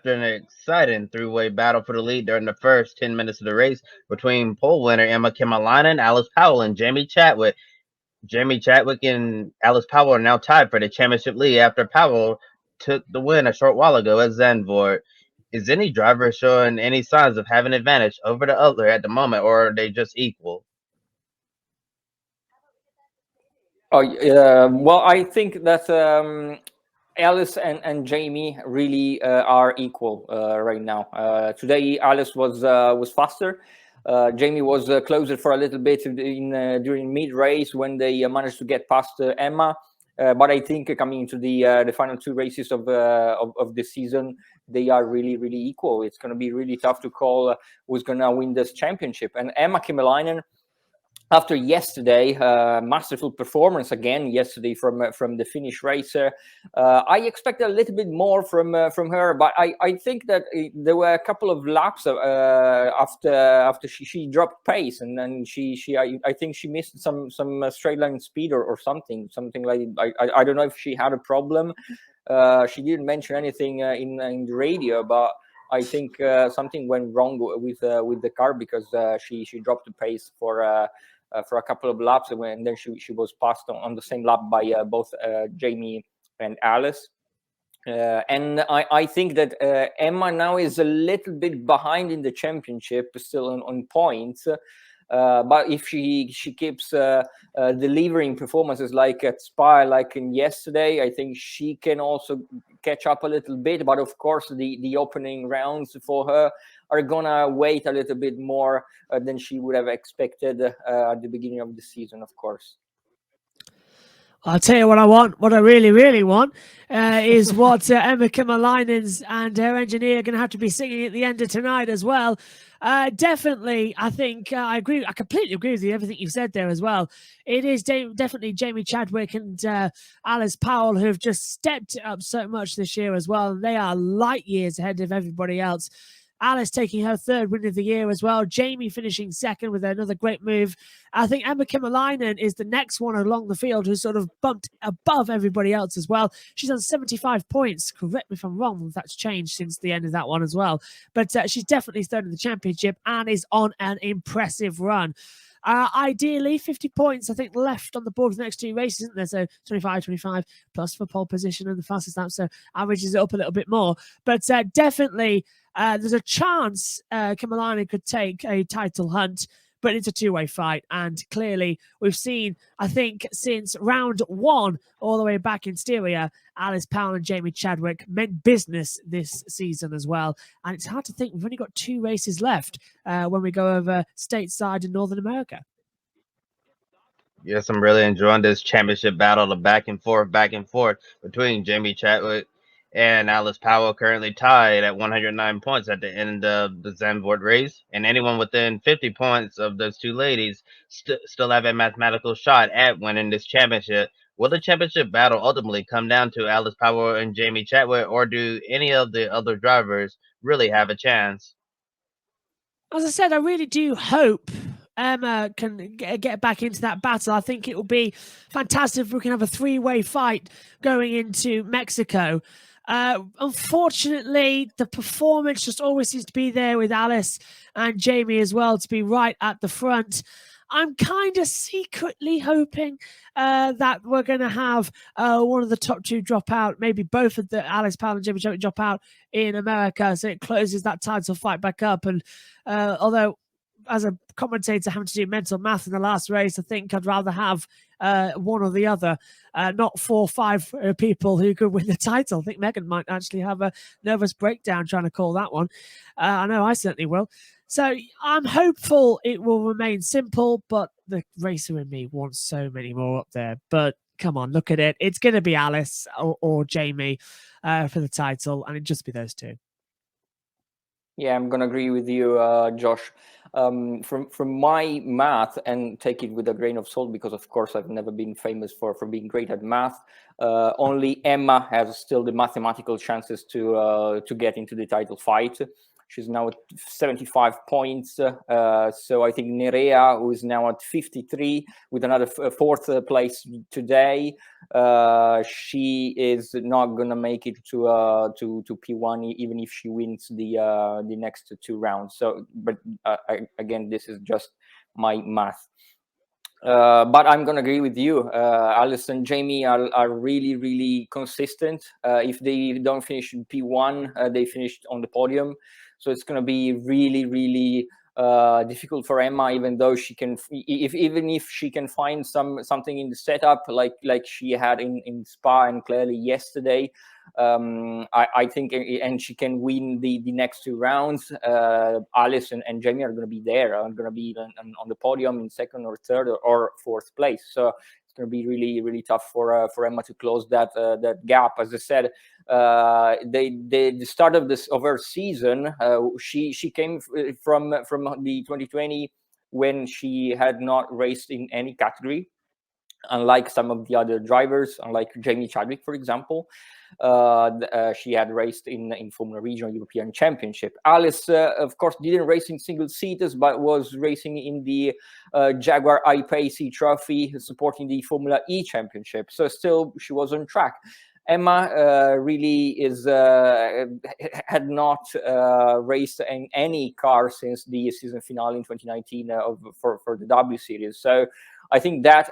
after an exciting three-way battle for the lead during the first 10 minutes of the race between pole winner Emma Kimalainen, Alice Powell, and Jamie Chadwick. Jamie Chadwick and Alice Powell are now tied for the championship lead after Powell took the win a short while ago at Zandvoort. Is any driver showing any signs of having advantage over the other at the moment, or are they just equal? Oh, yeah. Well, I think that Alice and Jamie really are equal right now. Today, Alice was faster. Jamie was closer for a little bit during mid race when they managed to get past Emma. But I think coming into the final two races of the season, they are really equal. It's going to be really tough to call who's going to win this championship. And Emma Kymäläinen, after yesterday, masterful performance again yesterday from the Finnish racer. I expected a little bit more from her, but I think that there were a couple of laps after she dropped pace, and then I think she missed some straight line speed or something like. I don't know if she had a problem. She didn't mention anything in the radio, but I think something went wrong with the car because she dropped the pace for a couple of laps, and then she was passed on the same lap by both Jamie and Alice. And I think that Emma now is a little bit behind in the championship, still on points. But if she keeps delivering performances like at Spa, like in yesterday, I think she can also catch up a little bit. But of course, the opening rounds for her are gonna wait a little bit more than she would have expected at the beginning of the season, of course. I'll tell you what I want. What I really want is what Emma Kymäläinen's and her engineer are going to have to be singing at the end of tonight as well. Definitely, I think I agree. I completely agree with you, everything you said there as well. It is definitely Jamie Chadwick and Alice Powell who have just stepped up so much this year as well. And they are light years ahead of everybody else. Alice taking her third win of the year as well. Jamie finishing second with another great move. I think Emma Kymäläinen is the next one along the field who's sort of bumped above everybody else as well. She's on 75 points. Correct me if I'm wrong, that's changed since the end of that one as well. But she's definitely third in the championship and is on an impressive run. Ideally, 50 points, I think, left on the board for the next two races, isn't there? So 25 plus for pole position and the fastest lap, so averages it up a little bit more. But definitely, there's a chance Kymäläinen could take a title hunt, but it's a two-way fight. And clearly, we've seen, I think, since round one, all the way back in Styria, Alice Powell and Jamie Chadwick meant business this season as well. And it's hard to think we've only got two races left when we go over stateside in Northern America. Yes, I'm really enjoying this championship battle, the back and forth between Jamie Chadwick and Alice Powell, currently tied at 109 points at the end of the Zandvoort race. And anyone within 50 points of those two ladies still have a mathematical shot at winning this championship. Will the championship battle ultimately come down to Alice Powell and Jamie Chadwick, or do any of the other drivers really have a chance? As I said, I really do hope Emma can get back into that battle. I think it will be fantastic if we can have a three-way fight going into Mexico. Unfortunately, the performance just always seems to be there with Alice and Jamie as well to be right at the front. I'm kind of secretly hoping that we're going to have one of the top two drop out, maybe both of the Alice Powell and Jamie Chadwick drop out in America, so it closes that title fight back up. And although as a commentator having to do mental math in the last race, I think I'd rather have one or the other, not 4 or 5 people who could win the title. I think Megan might actually have a nervous breakdown trying to call that one. I know I certainly will. So I'm hopeful it will remain simple, but the racer in me wants so many more up there. But come on, look at it. It's going to be Alice or Jamie for the title, and it'd just be those two. Yeah, I'm gonna agree with you, Josh. From my math, and take it with a grain of salt, because of course I've never been famous for being great at math. Only Emma has still the mathematical chances to get into the title fight. She's now at 75 points. So I think Nerea, who is now at 53 with another fourth place today, she is not gonna make it to P1 even if she wins the next 2 rounds. So, but again, this is just my math. But I'm gonna agree with you. Alice and Jamie are really, really consistent. If they don't finish in P1, they finished on the podium. So it's gonna be really, really difficult for Emma, even though she can, even if she can find something in the setup like she had in Spa and clearly yesterday. I think, and she can win the next 2 rounds. Alice and Jamie are going to be there. Are going to be on the podium in second or third or fourth place. So it's going to be really, really tough for Emma to close that gap. As I said, the start of her season, she came from the 2020 when she had not raced in any category, unlike some of the other drivers, unlike Jamie Chadwick, for example. She had raced in Formula Regional European Championship. Alice, of course, didn't race in single seaters, but was racing in the Jaguar I-Pace Trophy, supporting the Formula E Championship. So still, she was on track. Emma really had not raced in any car since the season finale in 2019 for the W Series. So I think that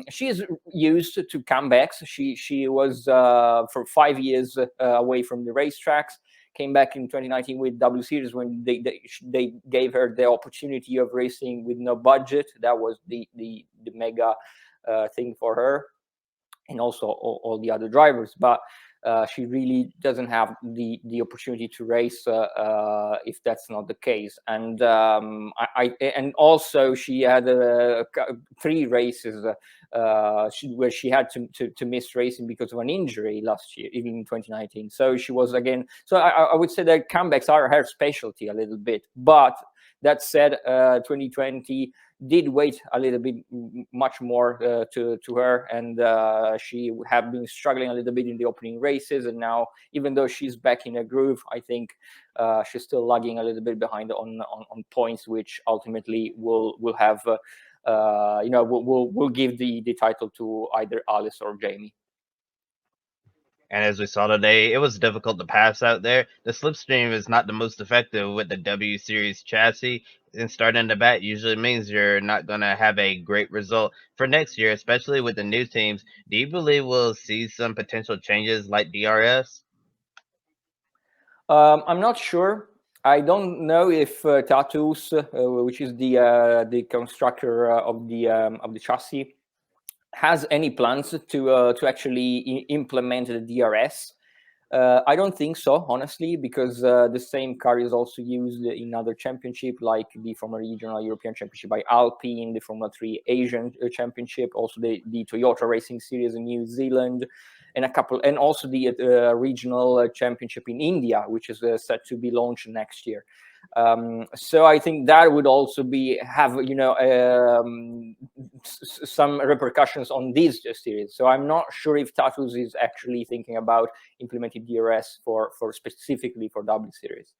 she is used to comebacks. She was for 5 years away from the racetracks. Came back in 2019 with W Series when they gave her the opportunity of racing with no budget. That was the mega thing for her, and also all the other drivers. But she really doesn't have the opportunity to race if that's not the case. And and also she had 3 races where she had to miss racing because of an injury last year, even in 2019. So she was again. So I would say that comebacks are her specialty a little bit. But that said, 2020 did wait a little bit much more to her, and she had been struggling a little bit in the opening races, and now even though she's back in a groove, I think she's still lagging a little bit behind on points, which ultimately will have will give the title to either Alice or Jamie. And as we saw today, it was difficult to pass out there. The slipstream is not the most effective with the W Series chassis, and starting the bat usually means you're not going to have a great result for next year, especially with the new teams. Do you believe we'll see some potential changes like DRS? I'm not sure. I don't know if Tattoos, which is the constructor of the chassis, has any plans to actually implement the DRS. I don't think so, honestly, because the same car is also used in other championship, like the Formula Regional European Championship by Alpine, the Formula 3 Asian Championship, also the Toyota Racing Series in New Zealand, and also the regional championship in India, which is set to be launched next year. So I think that would also have some repercussions on these series. So I'm not sure if Tattoos is actually thinking about implementing DRS for specifically for W Series.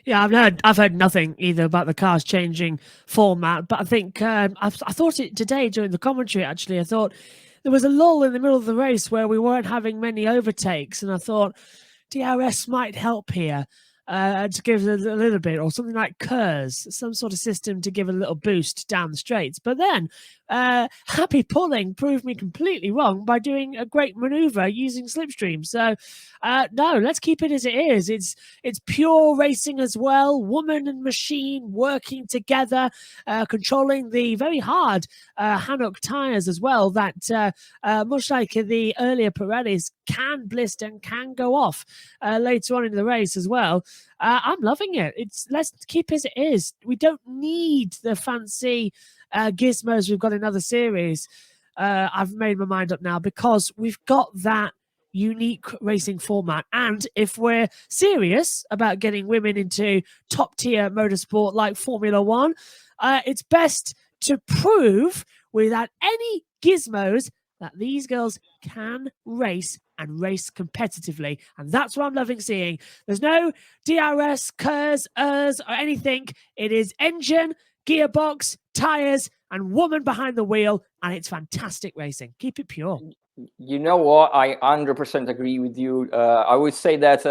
Yeah, I've heard nothing either about the cars changing format, but I think I thought it today during the commentary. Actually, I thought there was a lull in the middle of the race where we weren't having many overtakes, and I thought DRS might help here. To give a little bit, or something like KERS, some sort of system to give a little boost down the straights. But then Happy Pulling proved me completely wrong by doing a great maneuver using slipstream. So no, let's keep it as it is. It's pure racing as well. Woman and machine working together, controlling the very hard Hankook tires as well. That much like the earlier Pirellis, can blister and can go off later on in the race as well. I'm loving it. Let's keep as it is. We don't need the fancy gizmos we've got in other series. I've made my mind up now because we've got that unique racing format. And if we're serious about getting women into top tier motorsport like Formula One, it's best to prove without any gizmos that these girls can race and race competitively. And that's what I'm loving seeing. There's no DRS, KERS, ERS, or anything. It is engine, gearbox, tires, and woman behind the wheel, and it's fantastic racing. Keep it pure. You know what? I 100% agree with you. I would say that,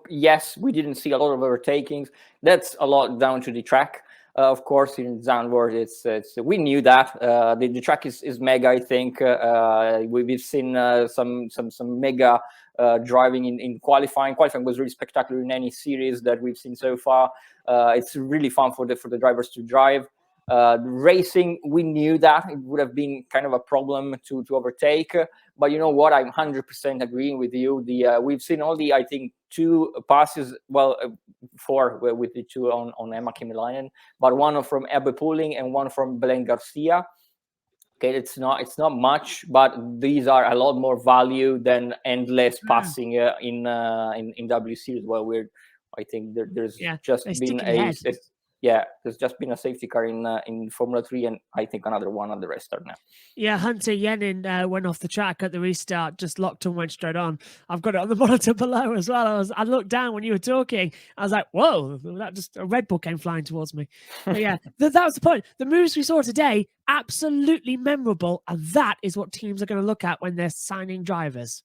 yes, we didn't see a lot of overtakings. That's a lot down to the track. Of course, in Zandvoort, it's we knew that. The track is mega, I think. We've seen some mega driving in qualifying. Qualifying was really spectacular in any series that we've seen so far. It's really fun for the drivers to drive. Racing, we knew that it would have been kind of a problem to overtake, but you know what, I'm 100% agreeing with you. We've seen only, I think, 2 passes, well, 4 with the 2 on Emma Kymäläinen, but one from Ebbe Pulling and one from Belen Garcia. Okay, it's not much, but these are a lot more value than endless passing in W Series, where I think there's just been there's just been a safety car in Formula 3, and I think another one on the restart now. Yeah, Hunter Yenin went off the track at the restart, just locked and went straight on. I've got it on the monitor below as well. I looked down when you were talking. I was like, whoa, a Red Bull came flying towards me. But yeah, that was the point. The moves we saw today, absolutely memorable, and that is what teams are going to look at when they're signing drivers.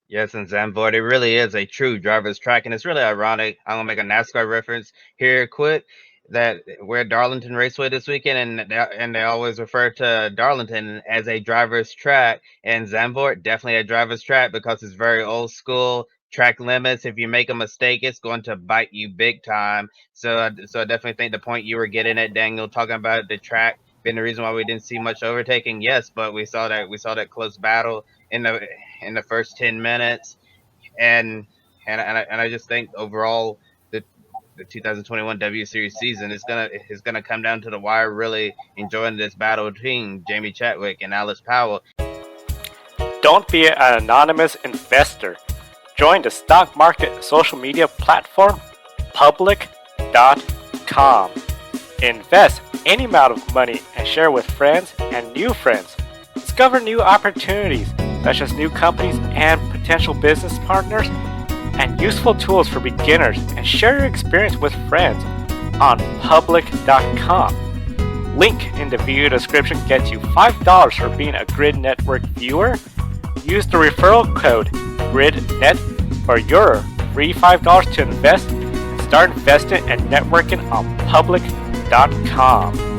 Yes, in Zandvoort, it really is a true driver's track, and it's really ironic. I'm gonna make a NASCAR reference here, quick. That we're at Darlington Raceway this weekend, and they always refer to Darlington as a driver's track, and Zandvoort definitely a driver's track because it's very old school. Track limits. If you make a mistake, it's going to bite you big time. So I definitely think the point you were getting at, Daniel, talking about the track being the reason why we didn't see much overtaking. Yes, but we saw that close battle in the first 10 minutes, and I just think overall the 2021 W Series season is gonna come down to the wire. Really enjoying this battle between Jamie Chadwick and Alice Powell. Don't be an anonymous investor. Join the stock market social media platform public.com. Invest any amount of money and share with friends and new friends. Discover new opportunities, such as new companies and potential business partners, and useful tools for beginners, and share your experience with friends on public.com. Link in the video description gets you $5 for being a Grid Network viewer. Use the referral code GRIDnet for your free $5 to invest and start investing and networking on public.com.